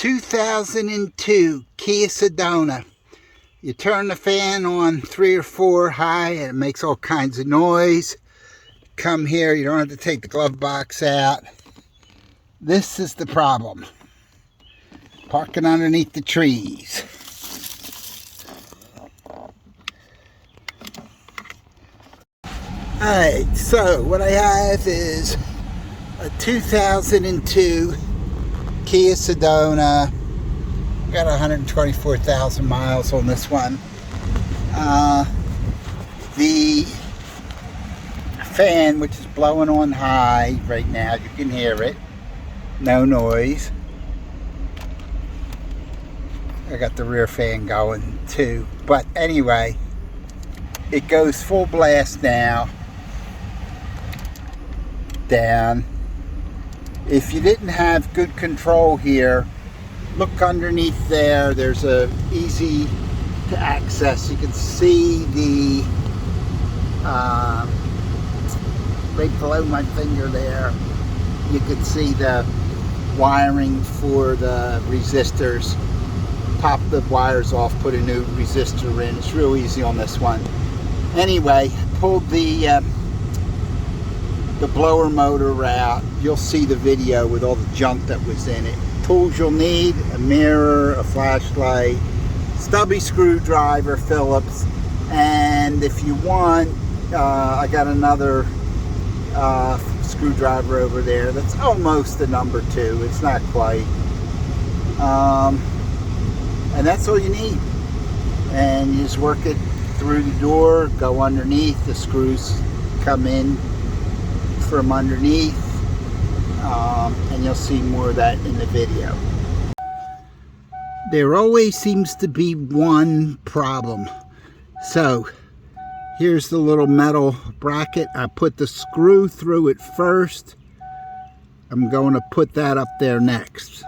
2002 Kia Sedona. You turn the fan on 3 or 4 high and it makes all kinds of noise. Come here, you don't have to take the glove box out. This is the problem. Parking underneath the trees. Alright, so what I have is a 2002 Kia Sedona. Got 124,000 miles on this one. The fan, which is blowing on high right now, you can hear it. No noise. I got the rear fan going too. But anyway, it goes full blast now. Down. If you didn't have good control here, look underneath there. There's a easy to access. You can see the right below my finger there. You can see the wiring for the resistors. Pop the wires off, put a new resistor in. It's real easy on this one. Anyway, pulled the blower motor out. You'll see the video with all the junk that was in it. Tools you'll need: a mirror, a flashlight, stubby screwdriver, Phillips, and if you want, I got another screwdriver over there that's almost a number 2. It's not quite. And that's all you need. And you just work it through the door, go underneath, the screws come in from underneath, and you'll see more of that in the video. There always seems to be one problem. So here's the little metal bracket. I put the screw through it first. I'm going to put that up there next.